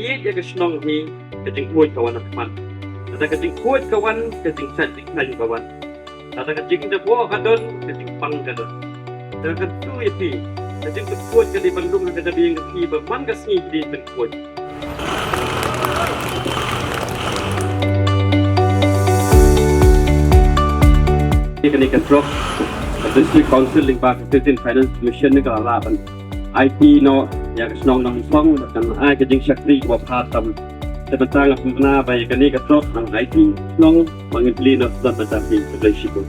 koit ya ke shnong hi ke jing koit kawan teman. Ada ke jing koit kawan ke jing set jing kayu kawan. Ada ke jing de bo kadon ke jing pang kadon. Ada ke tu ya pi ke jing koit ke di Bandung ke jadi ke pi berman ke sini di ben koit. Ini kan drop District Council Lyngba Fantin Finance Mission ni kalau lapan IT no ya shnong Nongmynsong dan ai ke jing syakri wa phatam tentang apa baik kan ni ke drop nang IT shnong mangin pli no dan tapi relation